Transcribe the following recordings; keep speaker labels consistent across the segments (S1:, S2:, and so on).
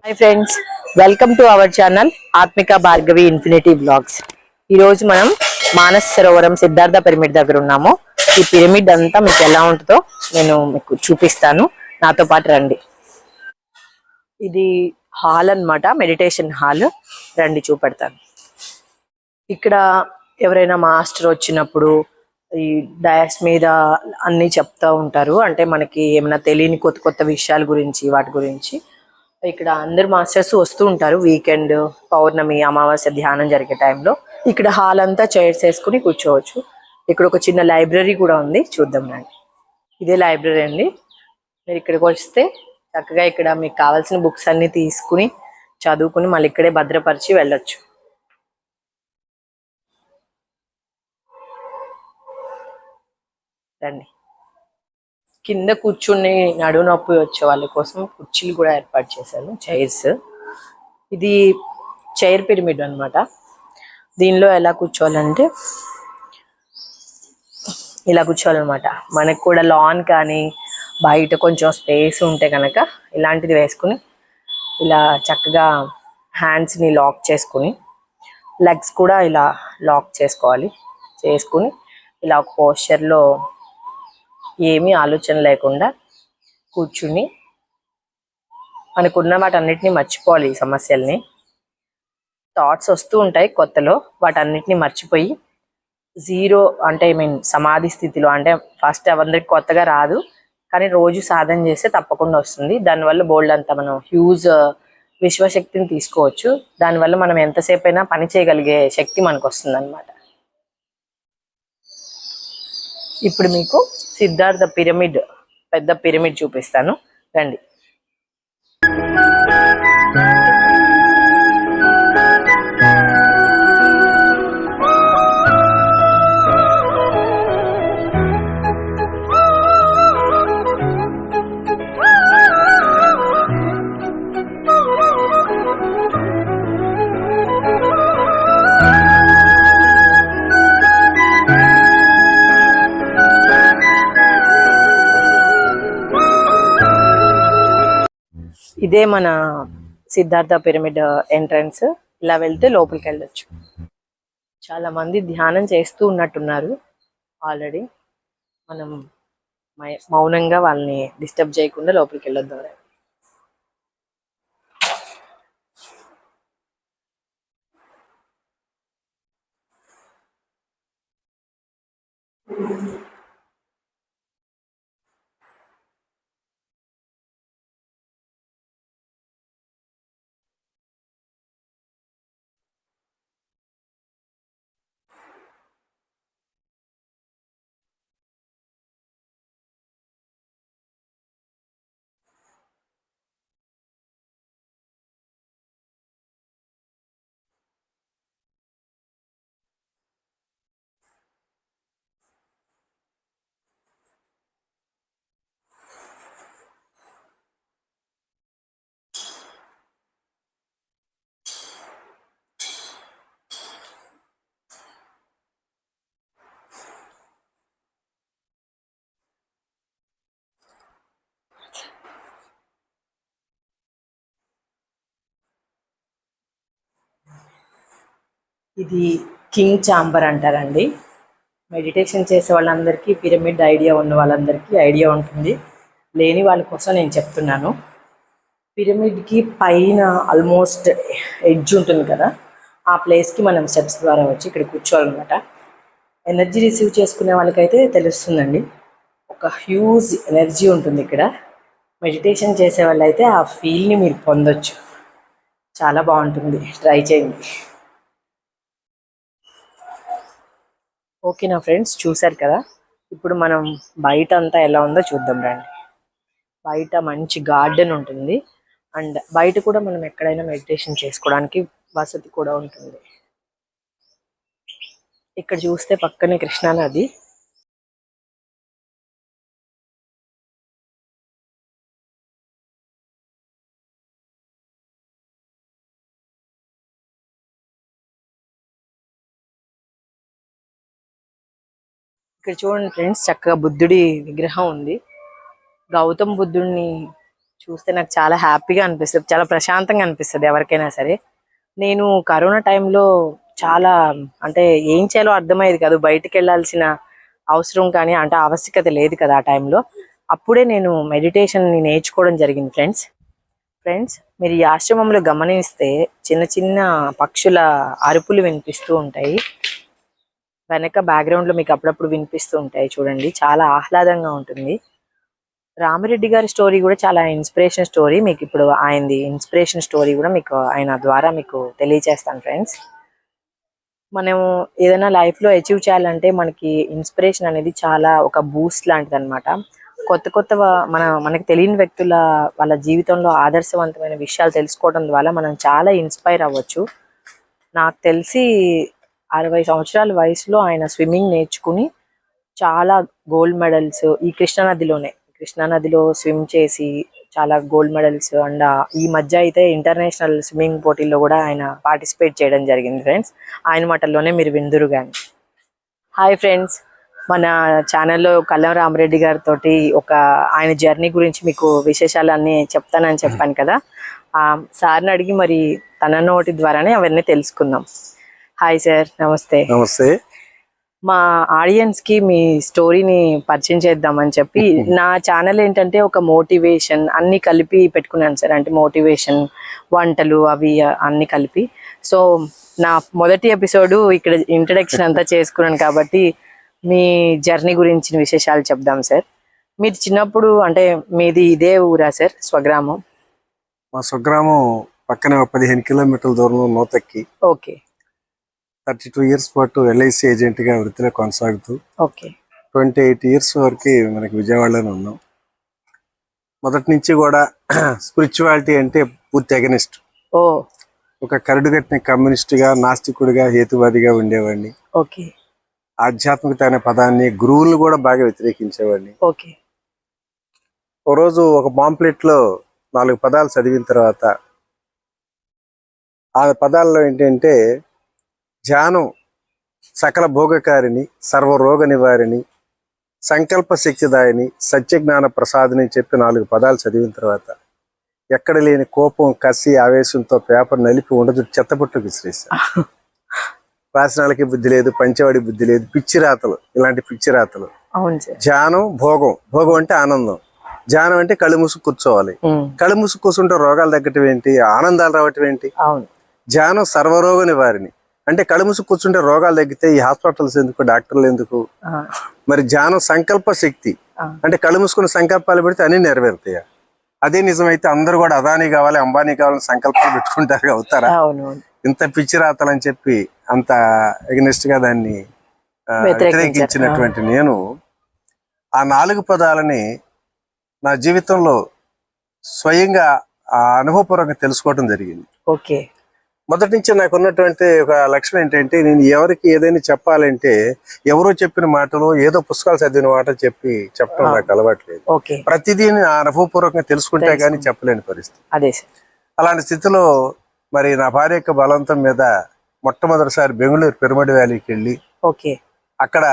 S1: Hi friends, welcome to our channel ఆత్మిక Bhargavi infinity blogs. ఈరోజు మనం మానస సరోవరం సిద్ధార్థ పిరమిడ్ దగ్గర ఉన్నాము. ఈ పిరమిడ్ అంతా మీకు ఎలా ఉంటుందో నేను మీకు చూపిస్తాను. నాతో పాటు రండి. ఇది హాల్ అన్నమాట, మెడిటేషన్ హాల్. రండి చూపెడతాను. ఇక్కడ ఎవరైనా మాస్టర్ వచ్చినప్పుడు ఈ డయాస్ మీద అన్ని చెప్తా ఉంటారు. అంటే మనకి ఏమైనా తెలియని కొత్త కొత్త విషయాల గురించి, వాటి గురించి. ఇక్కడ అందరు మాస్టర్స్ వస్తూ ఉంటారు వీకెండ్, పౌర్ణమి, అమావాస్య ధ్యానం జరిగే టైంలో. ఇక్కడ హాల్ అంతా చైర్స్ వేసుకుని కూర్చోవచ్చు. ఇక్కడ ఒక చిన్న లైబ్రరీ కూడా ఉంది, చూద్దాం రండి. ఇదే లైబ్రరీ అండి. మీరు ఇక్కడికి వస్తే చక్కగా ఇక్కడ మీకు కావాల్సిన బుక్స్ అన్ని తీసుకుని చదువుకుని మళ్ళీ ఇక్కడే భద్రపరిచి వెళ్ళొచ్చు. రండి. కింద కూర్చుని నడువు నొప్పి వచ్చే వాళ్ళ కోసం కుర్చీలు కూడా ఏర్పాటు చేశాను, చైర్స్. ఇది చైర్ పిరమిడ్ అనమాట. దీనిలో ఎలా కూర్చోవాలంటే ఇలా కూర్చోవాలన్నమాట. మనకు కూడా లాన్ కానీ బయట కొంచెం స్పేస్ ఉంటే కనుక ఇలాంటిది వేసుకుని ఇలా చక్కగా హ్యాండ్స్ని లాక్ చేసుకుని, లెగ్స్ కూడా ఇలా లాక్ చేసుకుని ఇలా ఒక పోస్చర్లో ఏమీ ఆలోచన లేకుండా కూర్చుని మనకున్న వాటన్నిటిని మర్చిపోవాలి. ఈ సమస్యల్ని, థాట్స్ వస్తూ ఉంటాయి కొత్తలో, వాటన్నిటిని మర్చిపోయి జీరో అంటే సమాధి స్థితిలో. అంటే ఫస్ట్ అందరికి కొత్తగా రాదు, కానీ రోజు సాధన చేస్తే తప్పకుండా వస్తుంది. దానివల్ల బోల్డ్ అంతా మనం హ్యూజ్ విశ్వశక్తిని తీసుకోవచ్చు. దానివల్ల మనం ఎంతసేపు అయినా పని చేయగలిగే శక్తి మనకు వస్తుంది అనమాట. ఇప్పుడు మీకు సిద్ధార్థ పిరమిడ్, పెద్ద పిరమిడ్ చూపిస్తాను, రండి. ఇదే మన సిద్ధార్థ పిరమిడ్ ఎంట్రన్స్. ఇలా వెళ్తే లోపలికి వెళ్ళొచ్చు. చాలా మంది ధ్యానం చేస్తూ ఉన్నట్టున్నారు ఆల్రెడీ. మనం మౌనంగా వాళ్ళని డిస్టర్బ్ చేయకుండా లోపలికి వెళ్ళొద్దాం. ఇది కింగ్ ఛాంబర్ అంటారండి. మెడిటేషన్ చేసే వాళ్ళందరికీ, పిరమిడ్ ఐడియా ఉన్న వాళ్ళందరికీ ఐడియా ఉంటుంది. లేని వాళ్ళ కోసం నేను చెప్తున్నాను. పిరమిడ్కి పైన ఆల్మోస్ట్ ఎడ్జ్ ఉంటుంది కదా, ఆ ప్లేస్కి మనం స్టెప్స్ ద్వారా వచ్చి ఇక్కడ కూర్చోవాలన్నమాట. ఎనర్జీ రిసీవ్ చేసుకునే వాళ్ళకైతే తెలుస్తుందండి, ఒక హ్యూజ్ ఎనర్జీ ఉంటుంది ఇక్కడ. మెడిటేషన్ చేసే వాళ్ళైతే ఆ ఫీల్ని మీరు పొందొచ్చు. చాలా బాగుంటుంది, ట్రై చేయండి. ఓకే నా ఫ్రెండ్స్, చూశారు కదా. ఇప్పుడు మనం బయట అంతా ఎలా ఉందో చూద్దాం రండి. బయట మంచి గార్డెన్ ఉంటుంది, అండ్ బయట కూడా మనం ఎక్కడైనా మెడిటేషన్ చేసుకోవడానికి వసతి కూడా ఉంటుంది. ఇక్కడ చూస్తే పక్కనే కృష్ణా నది. ఇక్కడ చూడండి ఫ్రెండ్స్, చక్కగా బుద్ధుడి విగ్రహం ఉంది. గౌతమ బుద్ధుడిని చూస్తే నాకు చాలా హ్యాపీగా అనిపిస్తుంది, చాలా ప్రశాంతంగా అనిపిస్తుంది ఎవరికైనా సరే. నేను కరోనా టైంలో చాలా అంటే ఏం చేయాలో అర్థమయ్యేది కాదు, బయటికి వెళ్ళాల్సిన అవసరం కానీ అంటే ఆవశ్యకత లేదు కదా ఆ టైంలో. అప్పుడే నేను మెడిటేషన్ నేర్చుకోవడం జరిగింది ఫ్రెండ్స్. మీరు ఈ ఆశ్రమంలో గమనిస్తే చిన్న చిన్న పక్షుల అరుపులు వినిపిస్తూ ఉంటాయి, వెనక బ్యాక్గ్రౌండ్ లో మీకు అప్పుడప్పుడు వినిపిస్తూ ఉంటాయి చూడండి, చాలా ఆహ్లాదంగా ఉంటుంది. రామిరెడ్డి గారి స్టోరీ కూడా చాలా ఇన్స్పిరేషన్ స్టోరీ. మీకు ఇప్పుడు ఆయనది ఇన్స్పిరేషన్ స్టోరీ కూడా మీకు ఆయన ద్వారా మీకు తెలియజేస్తాను ఫ్రెండ్స్. మనం ఏదైనా లైఫ్ లో అచీవ్ చేయాలంటే మనకి ఇన్స్పిరేషన్ అనేది చాలా ఒక బూస్ట్ లాంటిది అనమాట. కొత్త మనకి తెలియని వ్యక్తుల వాళ్ళ జీవితంలో ఆదర్శవంతమైన విషయాలు తెలుసుకోవడం ద్వారా మనం చాలా ఇన్స్పైర్ అవ్వచ్చు. నాకు తెలిసి 60 సంవత్సరాల వయసులో ఆయన స్విమ్మింగ్ నేర్చుకుని చాలా గోల్డ్ మెడల్స్ ఈ కృష్ణానదిలో స్విమ్ చేసి చాలా గోల్డ్ మెడల్స్, అండ్ ఈ మధ్య అయితే ఇంటర్నేషనల్ స్విమ్మింగ్ పోటీల్లో కూడా ఆయన పార్టిసిపేట్ చేయడం జరిగింది ఫ్రెండ్స్. ఆయన మాటల్లోనే మీరు విందురు కానీ. హాయ్ ఫ్రెండ్స్, మన ఛానల్లో కల్లం రామిరెడ్డి గారితో ఒక ఆయన జర్నీ గురించి మీకు విశేషాలన్నీ చెప్తానని చెప్పాను కదా. సార్ని అడిగి మరి తన నోటి ద్వారానే అవన్నీ తెలుసుకుందాం. హాయ్ సార్, నమస్తే.
S2: నమస్తే.
S1: మా ఆడియన్స్ కి మీ స్టోరీని పరిచయం చేద్దామని చెప్పి నా ఛానల్ ఏంటంటే ఒక మోటివేషన్ అన్ని కలిపి పెట్టుకున్నాను సార్. అంటే మోటివేషన్, వంటలు అవి అన్ని కలిపి. సో నా మొదటి ఎపిసోడ్ ఇక్కడ ఇంట్రడక్షన్ అంతా చేసుకున్నాను కాబట్టి మీ జర్నీ గురించిన విశేషాలు చెప్దాం సార్. మీరు చిన్నప్పుడు అంటే మీది ఇదే ఊరా సార్, స్వగ్రామం?
S2: మా స్వగ్రామం పక్కనే 15 కిలోమీటర్ల దూరంలో నూతక్కి.
S1: ఓకే.
S2: 32 ఇయర్స్ పాటు ఎల్ఐసి ఏజెంట్ గా వృత్తిలో కొనసాగుతూ
S1: ఓకే
S2: 28 ఇయర్స్ వరకు మనకి విజయవాడలోనే ఉన్నాం. మొదటి నుంచి కూడా స్పిరిచువాలిటీ అంటే పూర్తి అగనిస్ట్. ఒక కరడుగట్టిన కమ్యూనిస్ట్గా, నాస్తికుడిగా, హేతువాదిగా ఉండేవాడిని.
S1: ఓకే.
S2: ఆధ్యాత్మికత అనే పదాన్ని, గురువులను కూడా బాగా వ్యతిరేకించేవాడిని.
S1: ఓకే.
S2: ఓ రోజు ఒక పాంప్లెట్ లో 4 పదాలు చదివిన తర్వాత ఆ పదాల్లో ఏంటంటే ధ్యానం సకల భోగకారిణి, సర్వరోగ నివారిణి, సంకల్ప శక్తిదాయిని, సత్యజ్ఞాన ప్రసాదిని చెప్పి 4 పదాలు చదివిన తర్వాత ఎక్కడ లేని కోపం, కసి, ఆవేశంతో పేపర్ నలిపి ఉండదు చెత్తపుట్టుకు విసిరేశాను. రాసినాలకి బుద్ధి లేదు, పంచవాడి బుద్ధి లేదు, పిచ్చి రాతలు, ఇలాంటి పిచ్చి రాతలు. ధ్యానం భోగం అంటే ఆనందం, ధ్యానం అంటే కళ్ళు మూసుకు కూర్చోవాలి. కళ్ళు మూసుకు కూర్చుంటే రోగాలు తగ్గటం ఏంటి, ఆనందాలు రావటం ఏంటి? ధ్యానం సర్వరోగ నివారిని అంటే కళ్ళు మూసుకు కూర్చుంటే రోగాలు తగ్గితే ఈ హాస్పిటల్స్ ఎందుకు, డాక్టర్లు ఎందుకు? మరి ధ్యానం సంకల్ప శక్తి అంటే కళ్ళు మూసుకున్న సంకల్పాలు పెడితే అన్ని నెరవేరుతాయా? అదే నిజమైతే అందరూ కూడా అదానీ కావాలి, అంబానీ కావాలని సంకల్పాలు పెట్టుకుంటారు, అవుతారా? ఇంత పిచ్చి రాతలని చెప్పి అంత ఎగ్నెస్ట్ గా దాన్ని వ్యతిరేకించినటువంటి నేను ఆ 4 పదాలని నా జీవితంలో స్వయంగా అనుభవపూర్వకంగా తెలుసుకోవడం జరిగింది.
S1: ఓకే.
S2: మొదటి నుంచి నాకు ఉన్నటువంటి ఒక లక్ష్యం ఏంటంటే, నేను ఎవరికి ఏదైనా చెప్పాలంటే ఎవరో చెప్పిన మాటలు, ఏదో పుస్తకాలు చదివిన మాట చెప్పడం నాకు అలవాట్లేదు. ప్రతిదీ అనుభవపూర్వకంగా తెలుసుకుంటే గానీ చెప్పలేని పరిస్థితి. అలాంటి స్థితిలో మరి నా భార్య యొక్క బలవంతం మీద మొట్టమొదటిసారి బెంగళూరు పిరమిడ్ వ్యాలీకి వెళ్ళి అక్కడ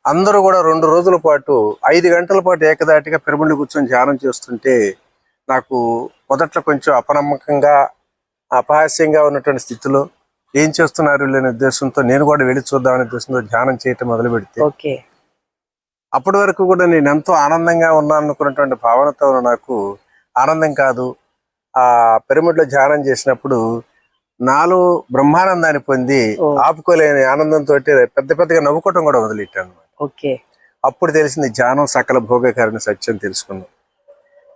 S2: అందరూ కూడా 2 రోజుల పాటు 5 గంటల పాటు ఏకదాటిగా పిరమిడ్లో కూర్చొని ధ్యానం చేస్తుంటే నాకు మొదట్లో కొంచెం అపనమ్మకంగా, అపహాస్యంగా ఉన్నటువంటి స్థితిలో ఏం చేస్తున్నారు లేని ఉద్దేశంతో నేను కూడా వెళ్ళి చూద్దామనే ఉద్దేశంతో ధ్యానం చేయటం మొదలు పెడితే అప్పటి వరకు కూడా నేను ఎంతో ఆనందంగా ఉన్నాను అనుకున్నటువంటి భావనతో నాకు ఆనందం కాదు, ఆ పిరమిడ్ లో ధ్యానం చేసినప్పుడు నాలో బ్రహ్మానందాన్ని పొంది ఆపుకోలేని ఆనందంతో పెద్దగా నవ్వుకోవటం కూడా మొదలెట్టాను. అప్పుడు తెలిసింది ధ్యానం సకల భోగకారిణ సత్యం తెలుసుకున్నాం.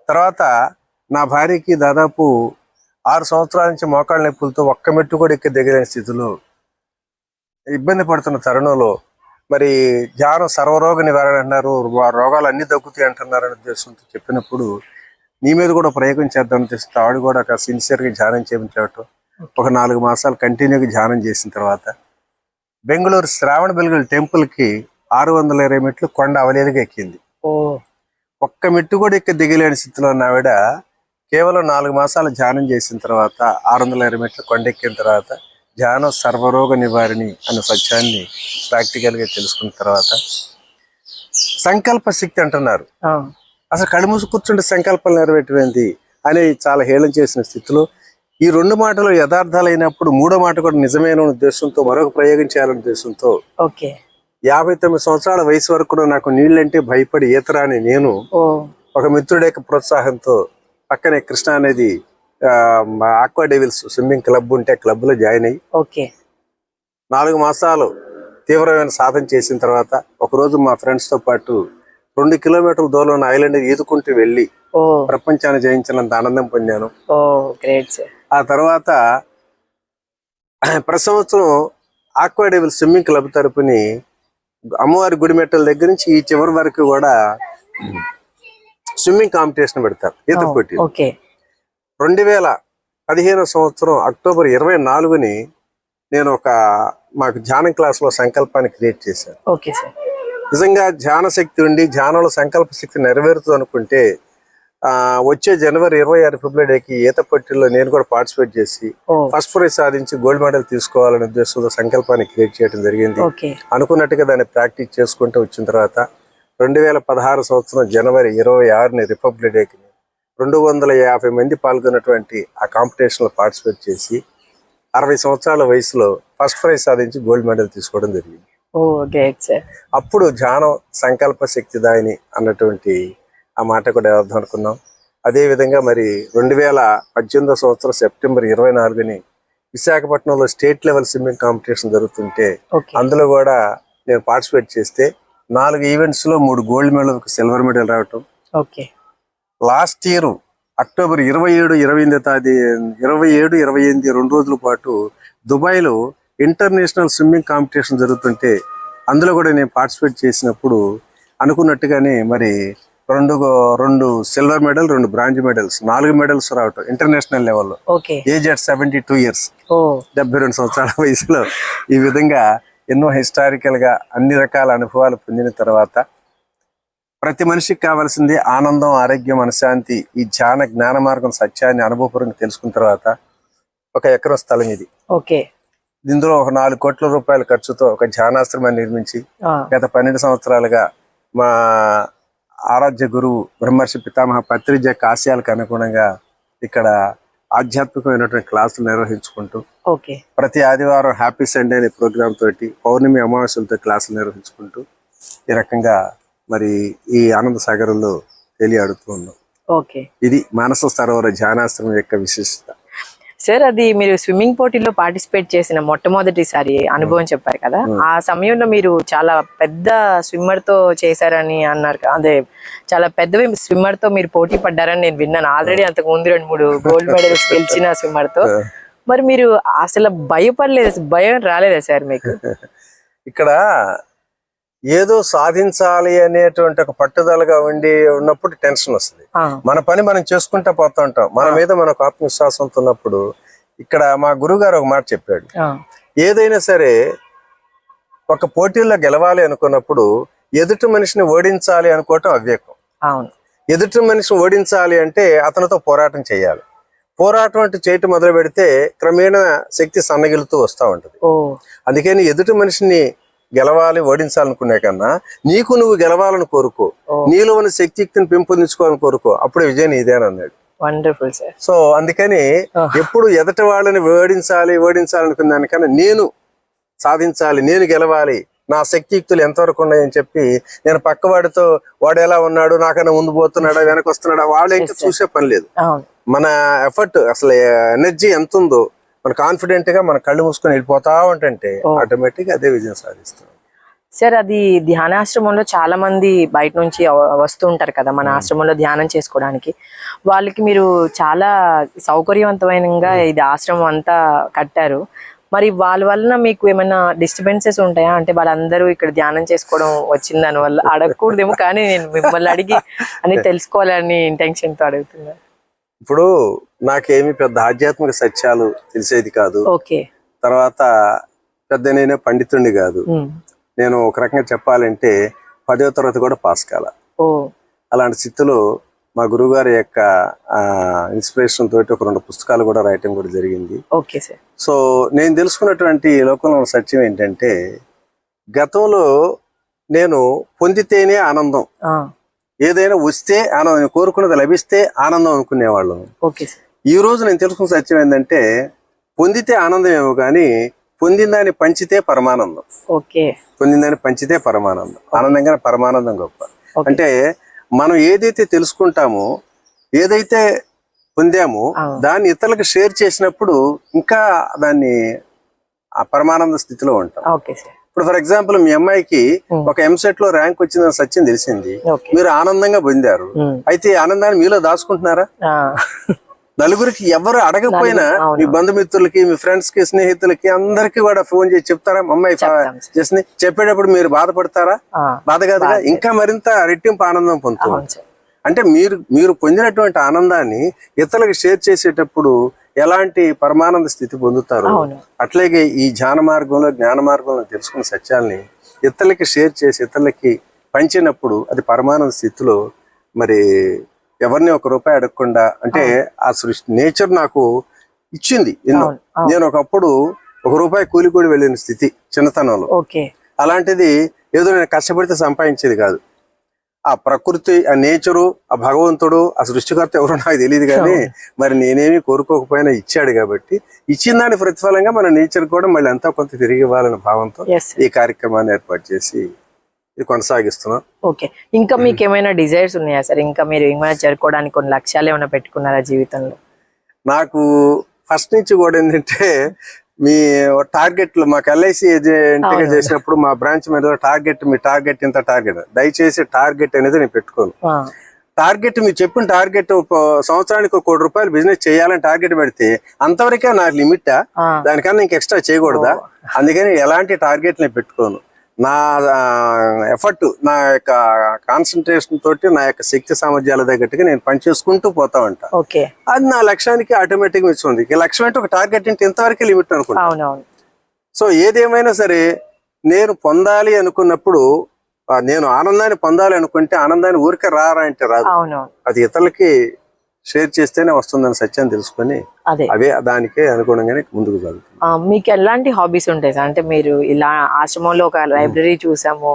S2: తర్వాత నా భార్యకి దాదాపు 6 సంవత్సరాల నుంచి మోకాళ్ళ నొప్పులతో ఒక్క మెట్టు కూడా ఎక్కి దిగలేని స్థితిలో ఇబ్బంది పడుతున్న తరుణంలో మరి ధ్యానం సర్వరోగ నివారణ అంటున్నారు, రోగాలు అన్ని తగ్గుతాయి అంటున్నారు అనే ఉద్దేశంతో చెప్పినప్పుడు నీ మీద కూడా ప్రయోగం చేద్దామని తెలిస్తే ఆవిడ కూడా ఒక సిన్సియర్గా ధ్యానం చేయటం ఒక 4 మాసాలు కంటిన్యూగా ధ్యానం చేసిన తర్వాత బెంగళూరు శ్రావణ బెల్గల్ టెంపుల్కి 620 మెట్లు కొండ అవలేదుగా ఎక్కింది. ఒక్క మెట్టు కూడా ఎక్కి దిగలేని స్థితిలో ఉన్న ఆవిడ కేవలం 4 మాసాలు ధ్యానం చేసిన తర్వాత 620 మెట్లు కొండెక్కిన తర్వాత ధ్యానం సర్వరోగ నివారిణి అనే సత్యాన్ని ప్రాక్టికల్ గా తెలుసుకున్న తర్వాత సంకల్ప శక్తి అంటున్నారు. అసలు కళ్ళు మూసి కూర్చుంటే సంకల్పాలు నెరవేర్చేది, అని చాలా హేళన చేసిన స్థితిలో ఈ రెండు మాటలు యథార్థాలు అయినప్పుడు మూడో మాట కూడా నిజమైన ఉద్దేశంతో మరొక ప్రయోగం చేయాలనే ఉద్దేశంతో 59 సంవత్సరాల వయసు వరకు కూడా నాకు నీళ్ళంటే భయపడి ఈతరాని నేను ఒక మిత్రుడి యొక్క ప్రోత్సాహంతో పక్కనే కృష్ణా నది ఆక్వా డెవిల్స్ స్విమ్మింగ్ క్లబ్ ఉంటే క్లబ్ లో జాయిన్ అయ్యి 4 మాసాలు తీవ్రమైన సాధన చేసిన తర్వాత ఒకరోజు మా ఫ్రెండ్స్ తో పాటు 2 కిలోమీటర్ల దూరం ఉన్న ఐలాండ్ ఈదుకుంటూ వెళ్లి ప్రపంచాన్ని జయించినంత ఆనందం పొందాను. ఆ తర్వాత ప్రతి సంవత్సరం ఆక్వా డెవిల్స్ స్విమ్మింగ్ క్లబ్ తరపుని అమ్మవారి గుడి మెట్టల దగ్గర నుంచి ఈ చివరి వరకు కూడా స్విమ్మింగ్ కాంపిటీషన్ పెడతారు, ఈత పోటీ. 2015 సంవత్సరం అక్టోబర్ 24ని నేను మాకు ధ్యానం క్లాస్ లో సంకల్పాన్ని క్రియేట్ చేశాను. నిజంగా ధ్యాన శక్తి ఉండి ధ్యానంలో సంకల్ప శక్తి నెరవేరుతుంది అనుకుంటే వచ్చే జనవరి 26 ఫిబ్రవరి డేకి ఈత పోటీల్లో నేను కూడా పార్టిసిపేట్ చేసి ఫస్ట్ ప్రైజ్ సాధించి గోల్డ్ మెడల్ తీసుకోవాలనే ఉద్దేశంతో సంకల్పాన్ని క్రియేట్ చేయడం జరిగింది. అనుకున్నట్టుగా దాన్ని ప్రాక్టీస్ చేసుకుంటూ వచ్చిన తర్వాత 2016 సంవత్సరం జనవరి 26ని రిపబ్లిక్ డేకి 250 మంది పాల్గొన్నటువంటి ఆ కాంపిటీషన్ లో పార్టిసిపేట్ చేసి 60 సంవత్సరాల వయసులో ఫస్ట్ ప్రైజ్ సాధించి గోల్డ్ మెడల్ తీసుకోవడం జరిగింది. అప్పుడు ధ్యానం సంకల్ప శక్తి దాయిని అన్నటువంటి ఆ మాట కూడా అర్థం అనుకున్నాం. అదే విధంగా మరి 2018 సంవత్సరం సెప్టెంబర్ 24ని విశాఖపట్నంలో స్టేట్ లెవెల్ స్విమ్మింగ్ కాంపిటీషన్ జరుగుతుంటే అందులో కూడా నేను పార్టిసిపేట్ చేస్తే 4 ఈవెంట్స్ లో 3 గోల్డ్ మెడల్, 1 సిల్వర్ మెడల్ రావటం. లాస్ట్ ఇయర్ అక్టోబర్ 27, 28 2 రోజుల పాటు దుబాయ్ లో ఇంటర్నేషనల్ స్విమ్మింగ్ కాంపిటీషన్ జరుగుతుంటే అందులో కూడా నేను పార్టిసిపేట్ చేసినప్పుడు అనుకున్నట్టుగానే మరి 2 silver medal, 2 bronze medals, 4 medals రావటం ఇంటర్నేషనల్ లెవెల్లో. ఏజ్ అట్ 72 ఇయర్స్, 72 సంవత్సరాల వయసులో ఈ విధంగా ఎన్నో హిస్టారికల్ గా అన్ని రకాల అనుభవాలు పొందిన తర్వాత ప్రతి మనిషికి కావాల్సింది ఆనందం, ఆరోగ్యం, మనశ్శాంతి. ఈ ధ్యాన జ్ఞాన మార్గం సత్యాన్ని అనుభవపూర్వకంగా తెలుసుకున్న తర్వాత 1 ఎకరం స్థలం ఇది. ఇందులో 4 కోట్ల రూపాయల ఖర్చుతో ఒక ధ్యానాశ్రమాన్ని నిర్మించి గత 12 సంవత్సరాలుగా మా ఆరాధ్య గురువు బ్రహ్మర్షి పితామహ పత్రిజ ఆశయాలకు అనుగుణంగా ఇక్కడ ఆధ్యాత్మికమైనటువంటి క్లాసులు నిర్వహించుకుంటూ ప్రతి ఆదివారం హ్యాపీ సండే అనే ప్రోగ్రామ్ తోటి పౌర్ణమి అమావాస్యలతో క్లాసులు నిర్వహించుకుంటూ ఈ రకంగా మరి ఈ ఆనంద సాగరంలో తేలియాడుతూ ఉన్నాం. ఇది మానస సరోవర ధ్యానాశ్రమం యొక్క విశిష్టత.
S1: సార్, అది మీరు స్విమ్మింగ్ పోటీలో పార్టిసిపేట్ చేసిన మొట్టమొదటిసారి అనుభవం చెప్పారు కదా, ఆ సమయంలో మీరు చాలా పెద్ద స్విమ్మర్ తో చేశారని అన్నారు. అదే చాలా పెద్ద స్విమ్మర్ తో మీరు పోటీ పడ్డారని నేను విన్నాను. ఆల్రెడీ అంతకు ముందు 2-3 గోల్డ్ మెడల్స్ గెలిచిన స్విమ్మర్ తో. మరి మీరు అసలు భయపడలేదు, భయం రాలేదా సార్ మీకు?
S2: ఇక్కడ ఏదో సాధించాలి అనేటువంటి ఒక పట్టుదలగా ఉన్నప్పుడు టెన్షన్ వస్తుంది. మన పని మనం చేసుకుంటా పోతా ఉంటాం. మన మీద మనకు ఆత్మవిశ్వాసంతో ఉన్నప్పుడు ఇక్కడ మా గురువు గారు ఒక మాట చెప్పాడు, ఏదైనా సరే ఒక పోటీల్లో గెలవాలి అనుకున్నప్పుడు ఎదుటి మనిషిని ఓడించాలి అనుకోవటం అవివేకం. ఎదుటి మనిషిని ఓడించాలి అంటే అతనితో పోరాటం చేయాలి. పోరాటం అంటే చేయటం మొదలు పెడితే క్రమేణా శక్తి సన్నగిలుతూ వస్తూ ఉంటది. అందుకని ఎదుటి మనిషిని గెలవాలి, ఓడించాలనుకునే కన్నా నీకు నువ్వు గెలవాలని కోరుకో, నీలో ఉన్న శక్తిని పెంపొందించుకోవాలని కోరుకో, అప్పుడే విజయం ఇదేని అన్నాడు.
S1: Wonderful sir.
S2: సో అందుకని ఎప్పుడు ఎదుటి వాళ్ళని ఓడించాలనుకున్న దానికన్నా నేను సాధించాలి, నేను గెలవాలి, నా శక్తియుక్తులు ఎంతవరకు ఉన్నాయని చెప్పి నేను పక్కవాడితో వాడు ఎలా ఉన్నాడు, నాకన్నా ముందు పోతున్నాడా వెనక వస్తున్నాడా వాళ్ళు ఇంకా చూసే పని లేదు. మన ఎఫర్ట్ అసలు ఎనర్జీ ఎంత ఉందో మన కాన్ఫిడెంట్ గా మన కళ్ళు మూసుకొని వెళ్ళిపోతా ఉంటే ఆటోమేటిక్ అదే విజయం సాధిస్తాం.
S1: సార్, అది ధ్యానాశ్రమంలో చాలా మంది బయట నుంచి వస్తూ ఉంటారు కదా మన ఆశ్రమంలో ధ్యానం చేసుకోవడానికి. వాళ్ళకి మీరు చాలా సౌకర్యవంతమైనగా ఇది ఆశ్రమం అంతా కట్టారు. మరి వాళ్ళ వలన మీకు ఏమైనా డిస్టర్బెన్సెస్ ఉంటాయా? అంటే వాళ్ళందరూ ఇక్కడ ధ్యానం చేసుకోవడం వచ్చింది దాని వల్ల అడగకూడదేమో, కానీ నేను మిమ్మల్ని అడిగి అని తెలుసుకోవాలని ఇంటెన్షన్ తో అడుగుతున్నాను.
S2: ఇప్పుడు నాకేమి పెద్ద ఆధ్యాత్మిక సత్యాలు తెలిసేది కాదు. తర్వాత పెద్ద నేనే పండితుడిని కాదు. నేను ఒక రకంగా చెప్పాలంటే 10వ తరగతి కూడా పాస్ కాల. అలాంటి స్థితిలో మా గురువు గారి యొక్క ఇన్స్పిరేషన్ తోటి ఒక 2 పుస్తకాలు కూడా రాయటం కూడా జరిగింది. సో నేను తెలుసుకున్నటువంటి లోకంలో సత్యం ఏంటంటే, గతంలో నేను పొందితేనే ఆనందం, ఏదైనా వస్తే ఆనందం, కోరుకున్నది లభిస్తే ఆనందం అనుకునేవాళ్ళం.
S1: Okay sir.
S2: ఈ రోజు నేను తెలుసుకున్న సత్యం ఏంటంటే, పొందితే ఆనందం ఏమో కానీ పొందిన దాన్ని పంచితే పరమానందం.
S1: ఓకే.
S2: పొందిన దాన్ని పంచితే పరమానందం. ఆనందంగా పరమానందం గొప్ప. అంటే మనం ఏదైతే తెలుసుకుంటామో, ఏదైతే పొందామో దాన్ని ఇతరులకు షేర్ చేసినప్పుడు ఇంకా దాన్ని ఆ పరమానంద స్థితిలో ఉంటాం. ఇప్పుడు ఫర్ ఎగ్జాంపుల్ మీ అమ్మాయికి ఒక ఎంసెట్ లో ర్యాంక్ వచ్చిందని సత్యం తెలిసింది, మీరు ఆనందంగా పొందారు. అయితే ఆనందాన్ని మీలో దాచుకుంటున్నారా? నలుగురికి ఎవరు అడగకపోయినా మీ బంధుమిత్రులకి, మీ ఫ్రెండ్స్ కి, స్నేహితులకి అందరికి కూడా ఫోన్ చేసి చెప్తారా? అమ్మాయి చేసి చెప్పేటప్పుడు మీరు బాధపడతారా? బాధ కాదుగా, ఇంకా మరింత రెట్టింపు ఆనందం పొందుతారు. అంటే మీరు పొందినటువంటి ఆనందాన్ని ఇతరులకు షేర్ చేసేటప్పుడు ఎలాంటి పరమానంద స్థితి పొందుతారు. అట్లాగే ఈ ధ్యాన మార్గంలో, జ్ఞాన మార్గంలో తెలుసుకున్న సత్యాల్ని ఇతరులకి షేర్ చేసి ఇతరులకి పంచినప్పుడు అది పరమానంద స్థితిలో మరి ఎవరిని ₹1 అడగకుండా, అంటే ఆ సృష్టి నేచర్ నాకు ఇచ్చింది ఎన్నో. నేను ఒకప్పుడు ₹1 కూలి కూడా వెళ్ళిన స్థితి చిన్నతనంలో. అలాంటిది ఏదో నేను కష్టపడితే సంపాదించేది కాదు. ఆ ప్రకృతి, ఆ నేచరు, ఆ భగవంతుడు, ఆ సృష్టికర్త ఎవరో నాకు తెలియదు కానీ మరి నేనేమి కోరుకోకపోయినా ఇచ్చాడు కాబట్టి ఇచ్చిన దాని ప్రతిఫలంగా మన నేచర్ కూడా మళ్ళీ ఎంతో కొంత తిరిగి ఇవ్వాలనే భావంతో ఈ కార్యక్రమాన్ని ఏర్పాటు చేసి ఇది కొనసాగిస్తున్నాం.
S1: ఓకే. ఇంకా మీకు ఏమైనా డిజైర్స్ ఉన్నాయా సార్? ఇంకా మీరు ఏమైనా చేరుకోవడానికి కొన్ని లక్ష్యాలు ఏమైనా పెట్టుకున్నారా జీవితంలో?
S2: నాకు ఫస్ట్ నుంచి కూడా ఏంటంటే మీ టార్గెట్లు, మాకు ఎల్ఐసి ఏజెంట్ గా చేసినప్పుడు మా బ్రాంచ్ మీద టార్గెట్, మీ టార్గెట్ ఇంత టార్గెట్, దయచేసి టార్గెట్ అనేది నేను పెట్టుకోను. టార్గెట్ మీరు చెప్పిన టార్గెట్ సంవత్సరానికి ₹1 బిజినెస్ చేయాలని టార్గెట్ పెడితే అంతవరకే నాకు లిమిటా? దానికన్నా ఇంక ఎక్స్ట్రా చేయకూడదా? అందుకని ఎలాంటి టార్గెట్ నేను పెట్టుకోను. నా ఎఫర్ట్, నా యొక్క కాన్సన్ట్రేషన్ తోటి, నా యొక్క శక్తి సామర్థ్యాల తగ్గట్టుగా నేను పనిచేసుకుంటూ పోతా ఉంటా. అది నా లక్ష్యానికి ఆటోమేటిక్ ఇస్తుంది. లక్ష్యం అంటే ఒక టార్గెట్ అంటే ఇంతవరకే లిమిట్ అనుకుంటా. సో ఏదేమైనా సరే నేను పొందాలి అనుకున్నప్పుడు, నేను ఆనందాన్ని పొందాలి అనుకుంటే ఆనందాన్ని ఊరికే రారా అంటే రాదు. అది ఇతరులకి షేర్ చేస్తేనే వస్తుందని సత్యం తెలుసుకొని అవే దానికే అనుగుణంగానే ముందుకు జరుగుతుంది.
S1: మీకు ఎలాంటి హాబీస్ ఉంటాయి సార్? అంటే మీరు ఇలా ఆశ్రమంలో ఒక లైబ్రరీ చూసాము,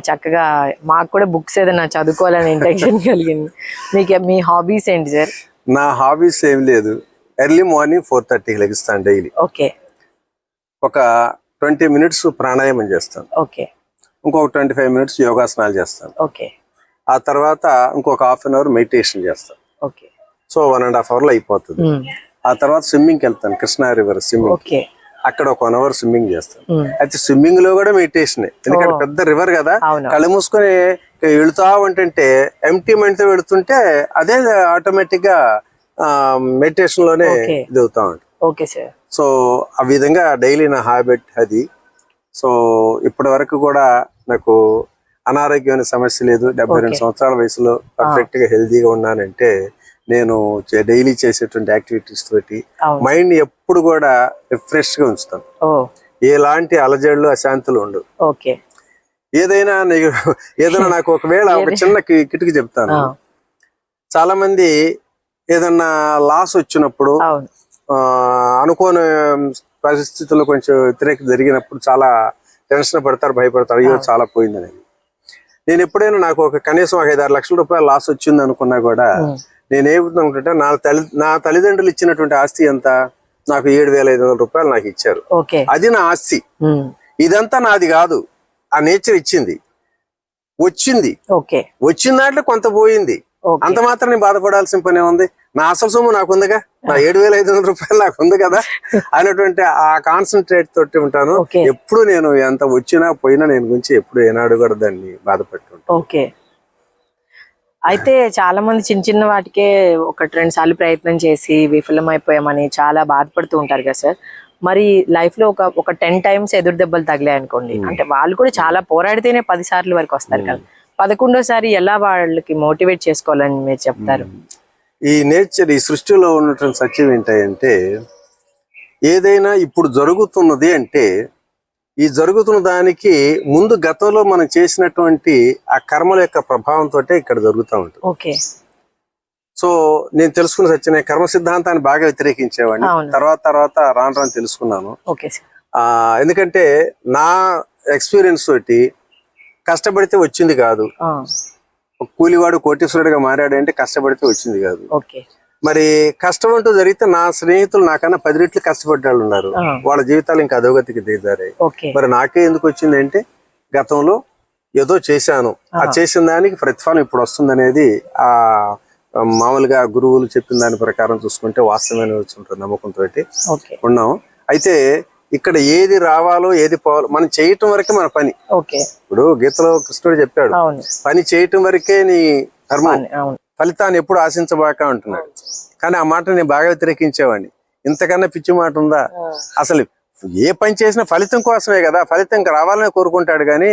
S1: చక్కగా మాకు కూడా బుక్స్ ఏదైనా చదువుకోవాలని ఇంటెన్షన్ కలిగింది. మీ హాబీస్ ఏంటి సార్?
S2: నా హాబీస్ ఏం లేదు. ఎర్లీ మార్నింగ్ 4:30కి లెగిస్తాను డైలీ. ఒక 20 మినిట్స్ ప్రాణాయామం చేస్తాను. ఇంకొక 25 మినిట్స్ యోగాసనాలు చేస్తాను. ఆ తర్వాత ఇంకొక ½ అవర్ మెడిటేషన్ చేస్తాను. సో 1.5 అవర్లో అయిపోతుంది. ఆ తర్వాత స్విమ్మింగ్కి వెళ్తాను, కృష్ణా రివర్ స్విమ్మింగ్. అక్కడ ఒక 1 అవర్ స్విమ్మింగ్ చేస్తాను. అయితే స్విమ్మింగ్ లో కూడా మెడిటేషన్, ఎందుకంటే పెద్ద రివర్ కదా, కళ్ళు మూసుకొని వెళుతా ఉంటుంటే ఎంటీ మైండ్ తో వెళుతుంటే అదే ఆటోమేటిక్ గా మెడిటేషన్ లోనే ఇది అవుతా ఉంటుంది. సో ఆ విధంగా డైలీ నా హ్యాబిట్ అది. సో ఇప్పటి వరకు కూడా నాకు అనారోగ్యమైన సమస్య లేదు. 72 సంవత్సరాల వయసులో పర్ఫెక్ట్ గా హెల్దీగా ఉన్నానంటే నేను డైలీ చేసేటువంటి యాక్టివిటీస్ తోటి మైండ్ ఎప్పుడు కూడా రిఫ్రెష్ గా ఉంచుతాను. ఎలాంటి అలజడులు, అశాంతులు ఉండవు. ఏదైనా నాకు ఒకవేళ ఒక చిన్న కిటికీ చెప్తాను. చాలా మంది ఏదన్నా లాస్ వచ్చినప్పుడు, అనుకోని పరిస్థితుల్లో కొంచెం వ్యతిరేకత జరిగినప్పుడు చాలా టెన్షన్ పడతారు, భయపడతారు, అయ్యో చాలా పోయిందని. నేను ఎప్పుడైనా నాకు ఒక కనీసం ₹5-6 లక్షల లాస్ వచ్చింది అనుకున్నా కూడా నేనేమనుకుంటే నా తల్లిదండ్రులు ఇచ్చినటువంటి ఆస్తి ఎంత? నాకు ₹7,500 నాకు ఇచ్చారు. అది నా ఆస్తి. ఇదంతా నాది కాదు, ఆ నేచర్ ఇచ్చింది. వచ్చిన దాంట్లో కొంత పోయింది, అంత మాత్రం నేను బాధపడాల్సిన పని ఉంది. నా అసలు సొమ్ము నాకు ఉందిగా, నా ₹7,500 నాకు ఉంది కదా అనేటువంటి ఆ కాన్సన్ట్రేట్ తోటి ఉంటాను. ఎప్పుడు నేను ఎంత వచ్చినా పోయినా నేను గురించి ఎప్పుడు ఏనాడు కూడా దాన్ని బాధపడుతుంటాను.
S1: అయితే చాలా మంది చిన్న చిన్న వాటికే 1-2 సార్లు ప్రయత్నం చేసి విఫలం అయిపోయామని చాలా బాధపడుతూ ఉంటారు కదా సార్. మరి లైఫ్ లో ఒక 10 టైమ్స్ ఎదురు దెబ్బలు తగిలాయి అనుకోండి, అంటే వాళ్ళు కూడా చాలా పోరాడితేనే 10 సార్లు వరకు వస్తారు కదా, 11వ ఎలా వాళ్ళకి మోటివేట్ చేసుకోవాలని మీరు చెప్తారు?
S2: ఈ నేచర్, ఈ సృష్టిలో ఉన్నటువంటి సత్యం ఏంటంటే, ఏదైనా ఇప్పుడు జరుగుతున్నది అంటే ఈ జరుగుతున్న దానికి ముందు గతంలో మనం చేసినటువంటి ఆ కర్మల యొక్క ప్రభావంతో ఇక్కడ జరుగుతూ ఉంటుంది. సో నేను తెలుసుకున్న సత్యనే కర్మ సిద్ధాంతాన్ని బాగా వ్యతిరేకించేవాడిని. తర్వాత రాను తెలుసుకున్నాను. ఎందుకంటే నా ఎక్స్పీరియన్స్ తోటి కష్టపడితే వచ్చింది కాదు, ఒక కూలివాడు కోటీశ్వరుడిగా మారాడంటే కష్టపడితే వచ్చింది కాదు.
S1: ఓకే.
S2: మరి కష్టం అంటూ జరిగితే నా స్నేహితులు నాకన్నా 10 రెట్లు కష్టపడ్డ వాళ్ళు ఉన్నారు. వాళ్ళ జీవితాలు ఇంకా అధోగతికి దిగుతారు. మరి నాకే ఎందుకు వచ్చింది అంటే గతంలో ఏదో చేశాను, ఆ చేసిన దానికి ప్రతిఫలం ఇప్పుడు వస్తుంది అనేది ఆ మామూలుగా గురువులు చెప్పిన దాని ప్రకారం చూసుకుంటే వాస్తవమైన వచ్చి నమ్మకంతో ఉన్నాం. అయితే ఇక్కడ ఏది రావాలో ఏది పోవాలో మనం చేయటం వరకే మన పని. ఇప్పుడు గీతలో కృష్ణుడు చెప్పాడు, పని చేయటం వరకే నీ ధర్మం, ఫలితాన్ని ఎప్పుడు ఆశించబాక అంటున్నాడు. కానీ ఆ మాట నేను బాగా వ్యతిరేకించేవాడిని. ఇంతకన్నా పిచ్చి మాట ఉందా? అసలు ఏ పని చేసినా ఫలితం కోసమే కదా, ఫలితం రావాలని కోరుకుంటాడు కానీ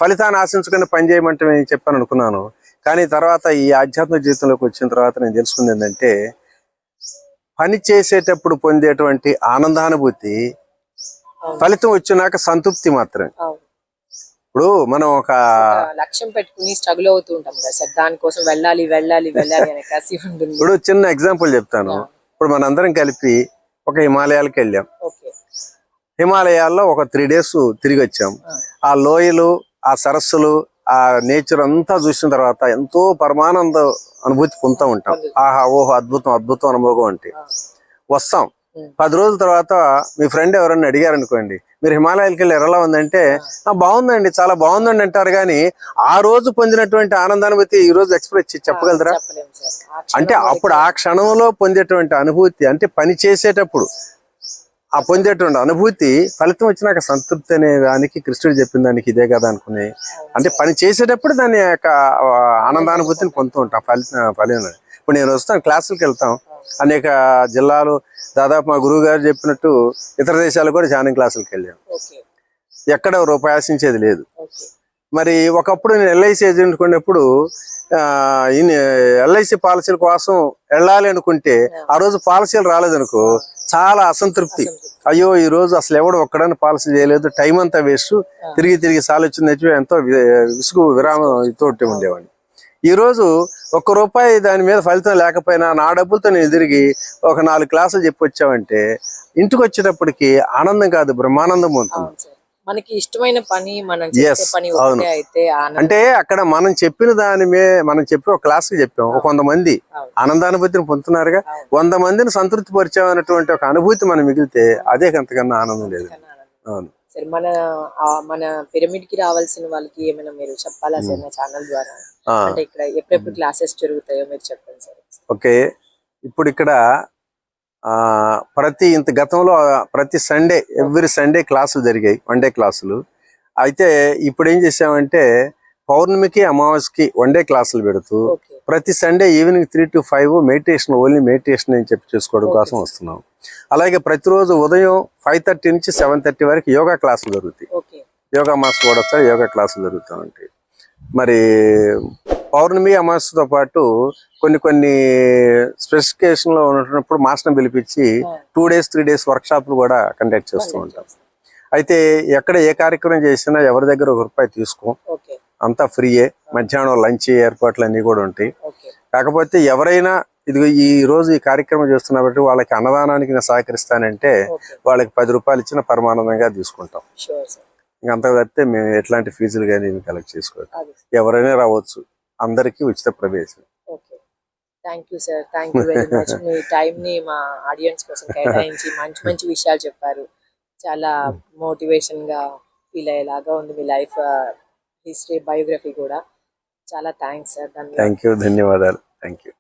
S2: ఫలితాన్ని ఆశించకుండా పని చేయమంటే నేను చెప్పాను అనుకున్నాను. కానీ తర్వాత ఈ ఆధ్యాత్మిక జీవితంలోకి వచ్చిన తర్వాత నేను తెలుసుకుంది ఏంటంటే పని చేసేటప్పుడు పొందేటువంటి ఆనందానుభూతి ఫలితం వచ్చినాక సంతృప్తి మాత్రమే. ఇప్పుడు మనం ఒక
S1: లక్ష్యం పెట్టుకుని స్ట్రగుల్ అవుతూ ఉంటాం కదా సార్, దానికోసం వెళ్ళాలి వెళ్ళాలి వెళ్ళాలి అనే కసి ఉంటుంది.
S2: ఇప్పుడు చిన్న ఎగ్జాంపుల్ చెప్తాను. ఇప్పుడు మనందరం కలిపి ఒక హిమాలయాలకు వెళ్ళాం. హిమాలయాల్లో ఒక 3 days తిరిగి వచ్చాం. ఆ లోయలు, ఆ సరస్సులు, ఆ నేచర్ అంతా చూసిన తర్వాత ఎంతో పరమానంద అనుభూతి పొందుతూ ఉంటాం. ఆహా ఓహో అద్భుతం అద్భుతం అనుభవం అంటే వస్తాం. 10 రోజుల తర్వాత మీ ఫ్రెండ్ ఎవరన్నా అడిగారు అనుకోండి, మీరు హిమాలయాలకి వెళ్ళి ఎలా ఉందంటే బాగుందండి, చాలా బాగుందండి అంటారు. కానీ ఆ రోజు పొందినటువంటి ఆనందానుభూతి ఈ రోజు ఎక్స్ప్రెస్ చెప్పగలుగుతారా? అంటే అప్పుడు ఆ క్షణంలో పొందేటువంటి అనుభూతి, అంటే పని చేసేటప్పుడు ఆ పొందేటువంటి అనుభూతి ఫలితం వచ్చినాక సంతృప్తి అనే దానికి కృష్ణుడు చెప్పిన దానికి ఇదే కదా అనుకునే. అంటే పని చేసేటప్పుడు దాని యొక్క ఆనందానుభూతిని పొందుతూ ఉంటాం. ఫలితం ఇప్పుడు నేను వస్తాను, క్లాసులకు వెళ్తాం, అనేక జిల్లాలు, దాదాపు మా గురువు గారు చెప్పినట్టు ఇతర దేశాలు కూడా ధ్యానం క్లాసులకు వెళ్ళాం. ఎక్కడ రూపాయి ఆశించేది లేదు. మరి ఒకప్పుడు నేను ఎల్ఐసి ఏజెంట్ కొన్నప్పుడు ఎల్ఐసి పాలసీల కోసం వెళ్ళాలి అనుకుంటే ఆ రోజు పాలసీలు రాలేదనుకో చాలా అసంతృప్తి. అయ్యో ఈ రోజు అసలు ఎవడు ఒక్కడని పాలసీ చేయలేదు, టైం అంతా వేస్ట్, తిరిగి తిరిగి సాలు వచ్చింది, ఎంతో విసుగు విరామం తోటి ఉండేవాడిని. ఈ రోజు ₹1 దాని మీద ఫలితం లేకపోయినా నా డబ్బులతో నేను తిరిగి ఒక 4 క్లాసులు చెప్పి వచ్చామంటే ఇంటికి వచ్చేటప్పటికి ఆనందం కాదు, బ్రహ్మానందం ఉంటుంది.
S1: మనకి ఇష్టమైన పని మనం చేసే పని ఒకటే అయితే
S2: అంటే అక్కడ మనం చెప్పిన దాని మనం చెప్పి ఒక క్లాస్ చెప్పాం, ఒక 100 మంది ఆనందానుభూతిని పొందుతున్నారుగా. 100 మందిని సంతృప్తి పరిచామన్నటువంటి ఒక అనుభూతి మనం మిగిలితే అదే అంతకన్నా ఆనందం లేదు. అవును
S1: సరే, మన పిరమిడ్ కి రావాల్సిన వాళ్ళకి ఏమైనా మీరు చెప్పాలా సార్ నా ఛానల్ ద్వారా? అంటే ఇక్కడ ఎప్పుడెప్పుడు క్లాసెస్ జరుగుతాయో మీరు చెప్పండి సార్.
S2: ఓకే, ఇప్పుడు ఇక్కడ గతంలో ప్రతి సండే, ఎవ్రీ సండే క్లాసులు జరిగాయి, 1 day క్లాసులు. అయితే ఇప్పుడు ఏం చేసామంటే పౌర్ణమికి అమావాస్యకి 1 day క్లాసులు పెడుతూ ప్రతి Sunday evening 3 to 5 meditation, only meditation అని చెప్పి చేసుకోవడం కోసం వస్తున్నాం. అలాగే ప్రతిరోజు ఉదయం 5:30 నుంచి 7:30 వరకు యోగా క్లాసులు జరుగుతాయి. యోగా మాస్టర్ కూడా వస్తాడు, యోగా క్లాసులు జరుగుతూ ఉంటాయి. మరి పౌర్ణమి అమావాస్యతో పాటు కొన్ని స్పెసిఫికేషన్ లో ఉన్నప్పుడు మాస్టర్ని పిలిపించి 2 days 3 days వర్క్షాప్లు కూడా కండక్ట్ చేస్తూ ఉంటాం. అయితే ఎక్కడ ఏ కార్యక్రమం చేసినా ఎవరి దగ్గర ₹1 తీసుకో, అంతా ఫ్రీయే. మధ్యాహ్నం లంచ్ ఏర్పాట్లు అన్ని కూడా ఉంటాయి. కాకపోతే ఎవరైనా ఈ రోజు ఈ కార్యక్రమం చేస్తున్నప్పుడు వాళ్ళకి అన్నదానానికి నేను సహకరిస్తానంటే వాళ్ళకి ₹10 ఇచ్చిన పరమానందంగా తీసుకుంటాం. ఇంకంతా తప్పితే మేము ఎట్లాంటి ఫీజులు కానీ కలెక్ట్ చేసుకోవాలి. ఎవరైనా రావచ్చు, అందరికీ ఉచిత ప్రవేశం.
S1: Thank you sir, thank you very much. Me time ని మా ఆడియన్స్ కోసం కేటాయించి మంచి విషయాలు చెప్పారు. చాలా మోటివేషన్ గా ఫీల్ అయ్యేలాగా ఉంది మీ లైఫ్ హిస్టరీ, బయోగ్రఫీ కూడా. చాలా థ్యాంక్స్ సార్.
S2: ధన్యవాదాలు. Thank you.